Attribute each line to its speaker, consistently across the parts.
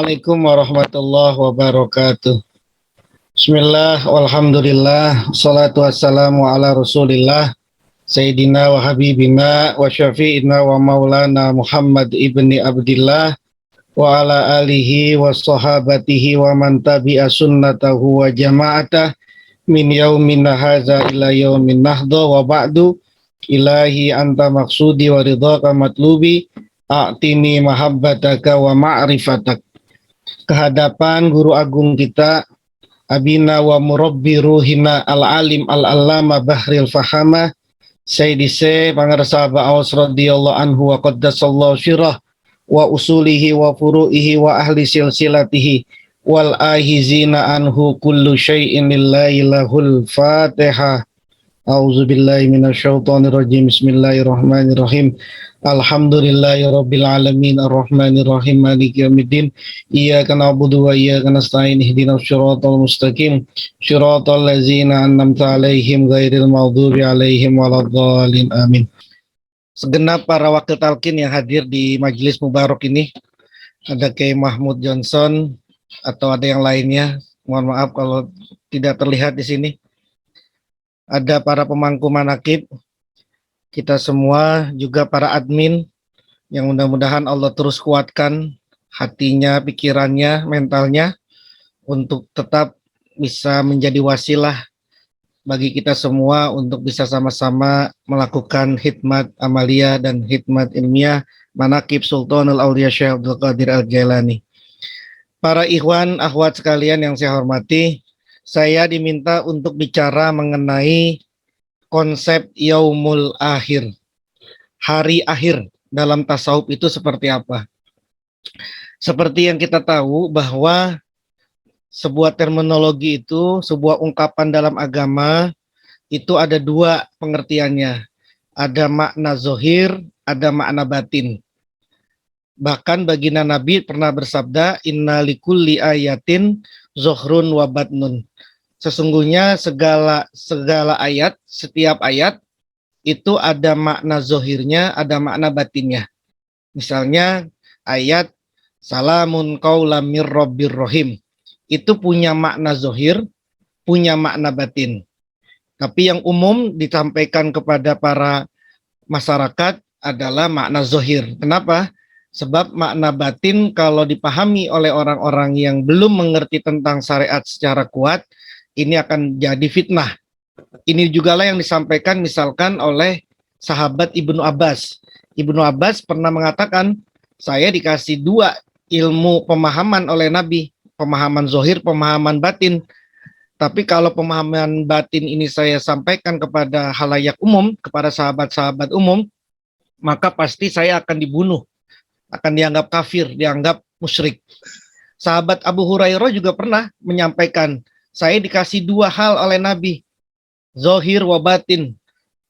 Speaker 1: Assalamualaikum warahmatullahi wabarakatuh. Bismillah, walhamdulillah, salatu wassalamu ala rasulillah, Sayyidina wa habibina wa syafi'ina wa maulana Muhammad ibni Abdillah wa ala alihi wa sahabatihi wa man tabi'a sunnatahu wa jama'atah min yaumin hadza ila yaumin nahdha wa ba'du. Ilahi anta maksudi wa ridhaka matlubi, a'tini mahabbataka wa ma'rifatak. Kehadapan guru agung kita, abina wa murabbi ruhina al-alim al-allama bahril fahama, Sayyidi Syekh Pangarsa Ba'awas radhiyallahu anhu wa qaddasallahu syirah wa usulihi wa furu'ihi wa ahli silsilatihi wal ahizina anhu kullu syai'in lillahi lahul fatihah. A'udzubillahi minasyaitonirrajim. Bismillahirrahmanirrahim. Alhamdulillahirabbil alamin arrahmanirrahim maliki yaumiddin. Iyyaka na'budu wa iyyaka nasta'in ihdinas siratal mustaqim siratal ladzina an'amta 'alaihim ghairil maghdubi 'alaihim waladdallin. Amin. Segenap para wakil talqin yang hadir di majelis mubarak ini, ada Kiai Mahmud Johnson atau ada yang lainnya, mohon maaf kalau tidak terlihat di sini. Ada para pemangku manaqib, kita semua juga para admin yang mudah-mudahan Allah terus kuatkan hatinya, pikirannya, mentalnya untuk tetap bisa menjadi wasilah bagi kita semua untuk bisa sama-sama melakukan khidmat amalia dan khidmat ilmiah manaqib Sultanul Auliya Syekh Abdul Qadir Al-Jailani. Para ikhwan akhwat sekalian yang saya hormati, saya diminta untuk bicara mengenai konsep yaumul akhir, hari akhir dalam tasawuf itu seperti apa. Seperti yang kita tahu bahwa sebuah terminologi itu, sebuah ungkapan dalam agama itu ada dua pengertiannya. Ada makna zohir, ada makna batin. Bahkan baginda Nabi pernah bersabda, inna likulli ayatin zohrun wa batnun. Sesungguhnya segala ayat, setiap ayat itu ada makna zohirnya, ada makna batinnya. Misalnya ayat salamun qaulam mir rabbir rahim, itu punya makna zohir, punya makna batin. Tapi yang umum disampaikan kepada para masyarakat adalah makna zohir. Kenapa? Sebab makna batin kalau dipahami oleh orang-orang yang belum mengerti tentang syariat secara kuat, ini akan jadi fitnah. Ini juga lah yang disampaikan misalkan oleh sahabat Ibnu Abbas. Ibnu Abbas pernah mengatakan, saya dikasih dua ilmu pemahaman oleh Nabi, pemahaman zohir, pemahaman batin. Tapi kalau pemahaman batin ini saya sampaikan kepada halayak umum, kepada sahabat-sahabat umum, maka pasti saya akan dibunuh, akan dianggap kafir, dianggap musyrik. Sahabat Abu Hurairah juga pernah menyampaikan, saya dikasih dua hal oleh Nabi, zohir wa batin.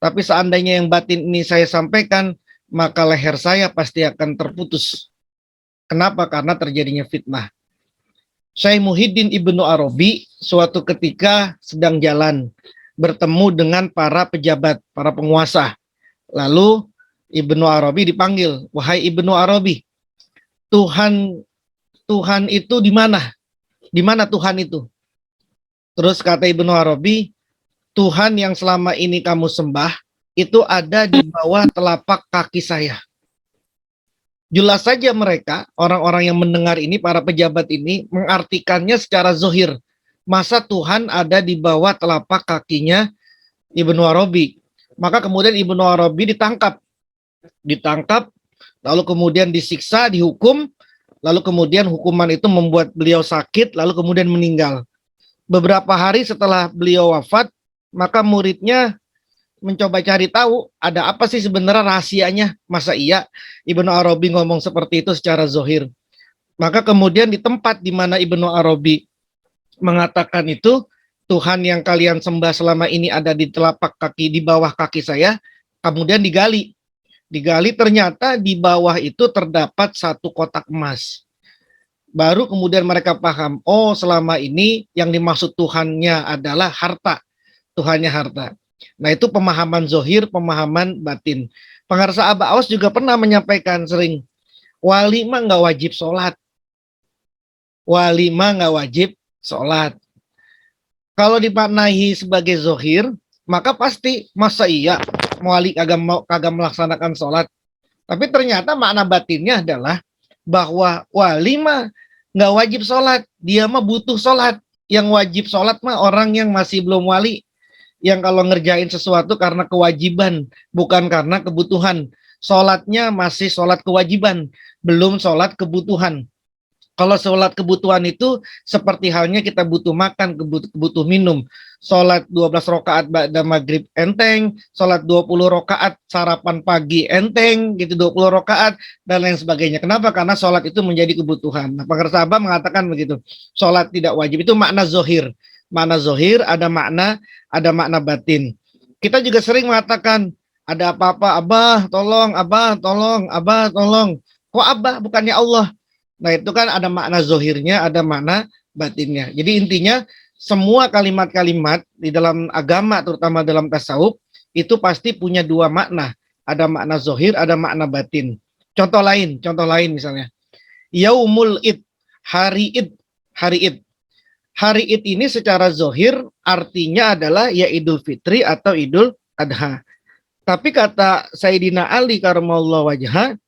Speaker 1: Tapi seandainya yang batin ini saya sampaikan, maka leher saya pasti akan terputus. Kenapa? Karena terjadinya fitnah. Syekh Muhyiddin Ibnu Arabi suatu ketika sedang jalan, bertemu dengan para pejabat, para penguasa. Lalu Ibnu Arabi dipanggil, wahai Ibnu Arabi, Tuhan itu di mana? Di mana Tuhan itu? Terus kata Ibnu Arabi, Tuhan yang selama ini kamu sembah itu ada di bawah telapak kaki saya. Jelas saja mereka, orang-orang yang mendengar ini, para pejabat ini, mengartikannya secara zohir. Masa Tuhan ada di bawah telapak kakinya Ibnu Arabi? Maka kemudian Ibnu Arabi ditangkap, lalu kemudian disiksa, dihukum, lalu kemudian hukuman itu membuat beliau sakit, lalu kemudian meninggal. Beberapa hari setelah beliau wafat, maka muridnya mencoba cari tahu ada apa sih sebenarnya rahasianya. Masa iya Ibnu Arabi ngomong seperti itu secara zohir? Maka kemudian di tempat di mana Ibnu Arabi mengatakan itu, Tuhan yang kalian sembah selama ini ada di telapak kaki, di bawah kaki saya, kemudian digali. Ternyata di bawah itu terdapat satu kotak emas. Baru kemudian mereka paham, oh selama ini yang dimaksud Tuhannya adalah harta. Tuhannya harta. Nah itu pemahaman zohir, pemahaman batin. Pangarsa Aba Awas juga pernah menyampaikan sering, wali mah nggak wajib sholat. walima nggak wajib sholat. Kalau dimaknai sebagai zohir, maka pasti masa iya wali kagak melaksanakan sholat. Tapi ternyata makna batinnya adalah bahwa wali mah nggak wajib sholat, dia mah butuh sholat. Yang wajib sholat mah orang yang masih belum wali, yang kalau ngerjain sesuatu karena kewajiban, bukan karena kebutuhan. Sholatnya masih sholat kewajiban, belum sholat kebutuhan. Kalau sholat kebutuhan itu seperti halnya kita butuh makan, butuh minum. Sholat 12 rakaat ba'da maghrib enteng, sholat 20 rakaat sarapan pagi enteng, gitu 20 rakaat dan lain sebagainya. Kenapa? Karena sholat itu menjadi kebutuhan. Nah, Pakar Sabah mengatakan begitu. Sholat tidak wajib itu makna zohir. Makna zohir ada makna batin. Kita juga sering mengatakan ada apa-apa, abah tolong, abah tolong, abah tolong. Kok abah bukannya Allah? Nah itu kan ada makna zohirnya, ada makna batinnya. Jadi intinya semua kalimat-kalimat di dalam agama, terutama dalam tasawuf, itu pasti punya dua makna. Ada makna zohir, ada makna batin. Contoh lain misalnya. Yaumul id, hari id, hari id. Hari id ini secara zohir artinya adalah ya Idul Fitri atau Idul Adha. Tapi kata Sayyidina Ali karamallahu wajhah,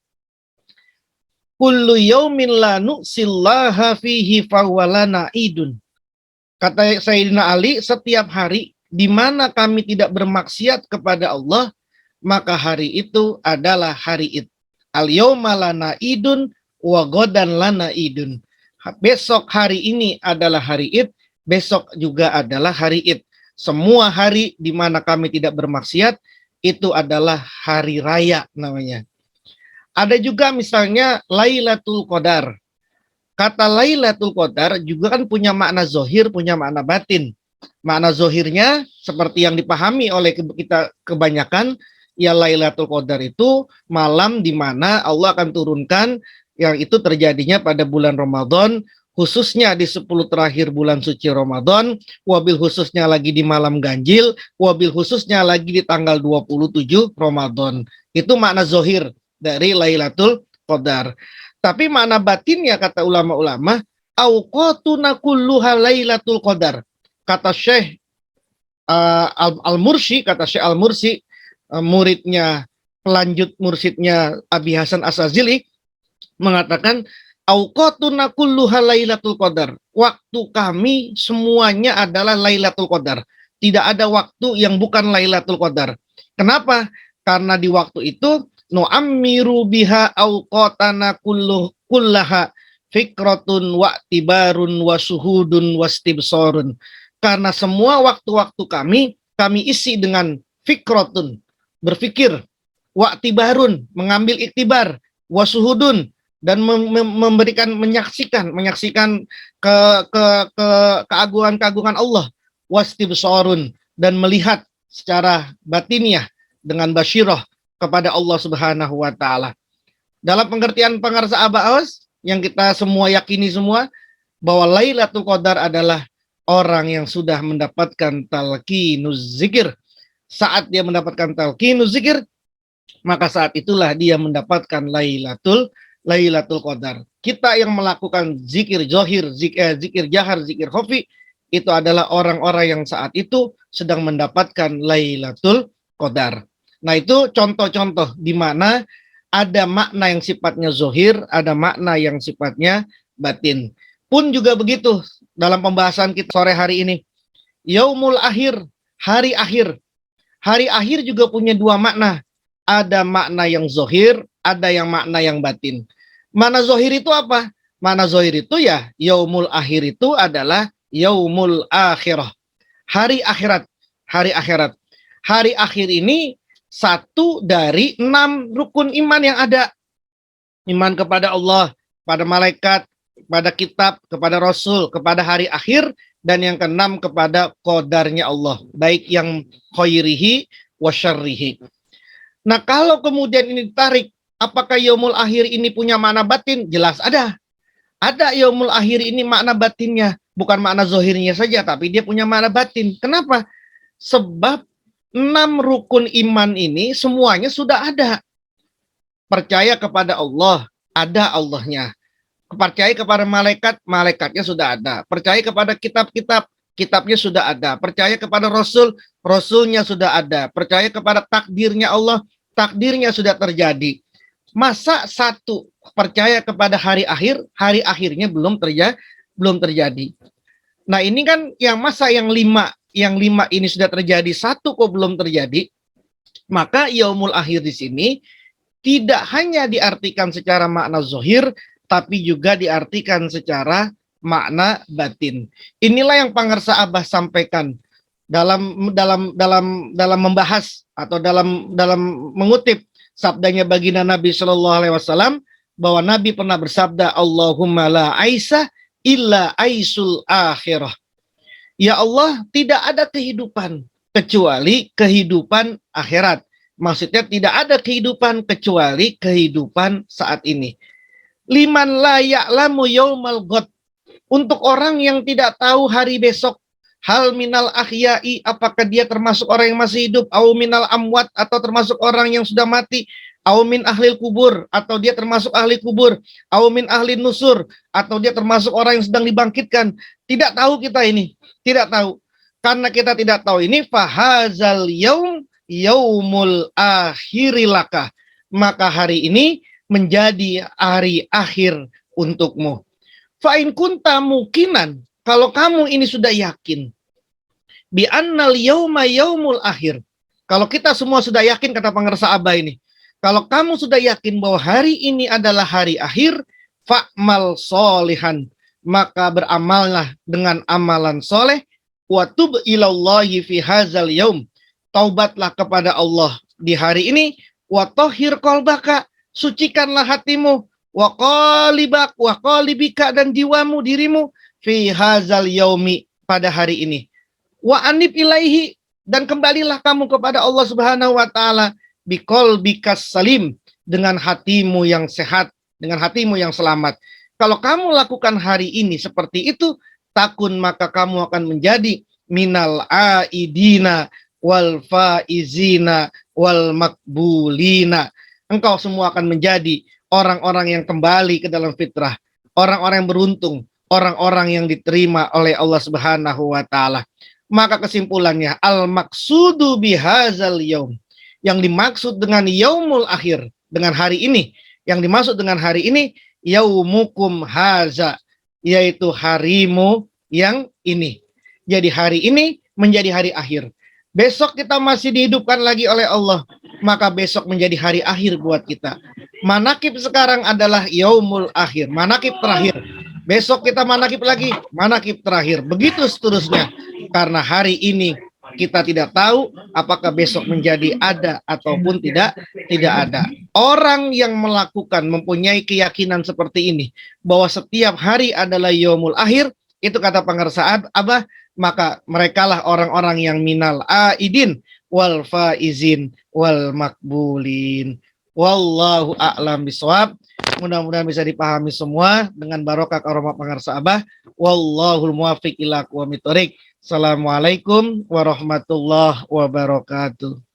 Speaker 1: kullu yaumin la nu'sillaha fihi fawalana idun. Kata Sayyidina Ali, setiap hari di mana kami tidak bermaksiat kepada Allah, maka hari itu adalah hari id. Al yauma lana idun wa godan lana idun. Besok hari ini adalah hari id, besok juga adalah hari id. Semua hari di mana kami tidak bermaksiat itu adalah hari raya namanya. Ada juga misalnya Lailatul Qadar. Kata Lailatul Qadar juga kan punya makna zohir, punya makna batin. Makna zohirnya seperti yang dipahami oleh kita kebanyakan, ya Lailatul Qadar itu malam di mana Allah akan turunkan, yang itu terjadinya pada bulan Ramadan, khususnya di 10 terakhir bulan suci Ramadan, wabil khususnya lagi di malam ganjil, wabil khususnya lagi di tanggal 27 Ramadan. Itu makna zohir dari Lailatul Qadar. Tapi makna batinnya kata ulama-ulama, auqatuna kulluha Lailatul Qadar. Kata Syekh Al-Mursi, kata Syekh Al-Mursi, muridnya, pelanjut mursyidnya Abi Hasan Asazili, mengatakan, auqatuna kulluha Lailatul Qadar. Waktu kami semuanya adalah Lailatul Qadar. Tidak ada waktu yang bukan Lailatul Qadar. Kenapa? Karena di waktu itu nu'ammiru biha awqatana kullaha fikratun wa tibarun wa suhudun wa stibsorun. Karena semua waktu-waktu kami isi dengan fikratun, berpikir, wa tibarun, mengambil iktibar, wa suhudun, dan menyaksikan keagungan Allah, wa stibsorun, dan melihat secara batiniah dengan basyirah kepada Allah Subhanahu wa taala. Dalam pengertian pengarsa Abaos yang kita semua yakini semua bahwa Lailatul Qadar adalah orang yang sudah mendapatkan talqinuz zikir. Saat dia mendapatkan talqinuz zikir, maka saat itulah dia mendapatkan Lailatul Qadar. Kita yang melakukan zikir zohir, zikir jahar, zikir khafi, itu adalah orang-orang yang saat itu sedang mendapatkan Lailatul Qadar. Nah itu contoh-contoh di mana ada makna yang sifatnya zohir, ada makna yang sifatnya batin. Pun juga begitu dalam pembahasan kita sore hari ini. Yaumul akhir, hari akhir. Hari akhir juga punya dua makna. Ada makna yang zohir, ada yang makna yang batin. Makna zohir itu apa? Makna zohir itu ya yaumul akhir itu adalah yaumul akhirah. Hari akhirat. Hari akhirat. Hari akhir ini satu dari 6 rukun iman yang ada. Iman kepada Allah, pada malaikat, kepada kitab, kepada Rasul, kepada hari akhir, dan yang keenam kepada qadarnya Allah, baik yang khairihi wa syarrihi. Nah kalau kemudian ini ditarik, apakah yaumul akhir ini punya makna batin? Jelas ada. Ada yaumul akhir ini makna batinnya, bukan makna zohirnya saja, tapi dia punya makna batin. Kenapa? Sebab 6 rukun iman ini semuanya sudah ada. Percaya kepada Allah, ada Allahnya. Percaya kepada malaikat, malaikatnya sudah ada. Percaya kepada kitab-kitab, kitabnya sudah ada. Percaya kepada rasul, rasulnya sudah ada. Percaya kepada takdirnya Allah, takdirnya sudah terjadi. Masa satu percaya kepada hari akhirnya belum terjadi. Nah ini kan yang masa yang lima ini sudah terjadi, satu kok belum terjadi. Maka yaumul akhir di sini tidak hanya diartikan secara makna zohir, tapi juga diartikan secara makna batin. Inilah yang Pangarsa Abah sampaikan dalam membahas atau dalam mengutip sabdanya baginda Nabi Shallallahu Alaihi Wasallam, bahwa Nabi pernah bersabda, Allahumma la aisa illa aisul akhirah. Ya Allah, tidak ada kehidupan kecuali kehidupan akhirat. Maksudnya tidak ada kehidupan kecuali kehidupan saat ini. Liman la ya'lamu yaumal ghad. Untuk orang yang tidak tahu hari besok. Hal minal ahyai, apakah dia termasuk orang yang masih hidup, au minal amwat, atau termasuk orang yang sudah mati, au min ahlil kubur, atau dia termasuk ahli kubur, au min ahli nusur, atau dia termasuk orang yang sedang dibangkitkan. Tidak tahu kita ini, tidak tahu. Karena kita tidak tahu ini, fahazal yaum yaumul akhirilaka. Maka hari ini menjadi hari akhir untukmu. Fa'in kunta mukinan, kalau kamu ini sudah yakin, bi annal yauma yaumul akhir. Kalau kita semua sudah yakin, kata Pangarsa Abah ini, kalau kamu sudah yakin bahwa hari ini adalah hari akhir, fa'mal solihan, maka beramallah dengan amalan soleh, wa tub ilallahi fi hazal yaum, taubatlah kepada Allah di hari ini, wa tahhir qalbaka, sucikanlah hatimu, wa qalibak wa qalibika, dan jiwamu, dirimu, fi hazal yaumi, pada hari ini, wa anib ilaihi, dan kembalilah kamu kepada Allah Subhanahu wa taala, biqalbikas salim, dengan hatimu yang sehat, dengan hatimu yang selamat. Kalau kamu lakukan hari ini seperti itu, takun, maka kamu akan menjadi minal aidina wal faizina wal makbulina. Engkau semua akan menjadi orang-orang yang kembali ke dalam fitrah, orang-orang yang beruntung, orang-orang yang diterima oleh Allah Subhanahu wa taala. Maka kesimpulannya, al maksudu bihazal yaum, yang dimaksud dengan yaumul akhir, dengan hari ini, yang dimaksud dengan hari ini, yaumukum haza, yaitu harimu yang ini. Jadi hari ini menjadi hari akhir. Besok kita masih dihidupkan lagi oleh Allah, maka besok menjadi hari akhir buat kita. Manakib sekarang adalah yaumul akhir, manakib terakhir. Besok kita manakib lagi, manakib terakhir. Begitu seterusnya. Karena hari ini kita tidak tahu apakah besok menjadi ada ataupun tidak ada. Orang yang melakukan, mempunyai keyakinan seperti ini, bahwa setiap hari adalah yaumul akhir, itu kata Pangarsa Abah, maka merekalah orang-orang yang minal aidin wal faizin wal makbulin. Wallahu a'lam bishawab. Mudah-mudahan bisa dipahami semua dengan barokah karomah Pangarsa Abah. Wallahul muwaffiq ila aqwamit thoriq. Assalamualaikum warahmatullahi wabarakatuh.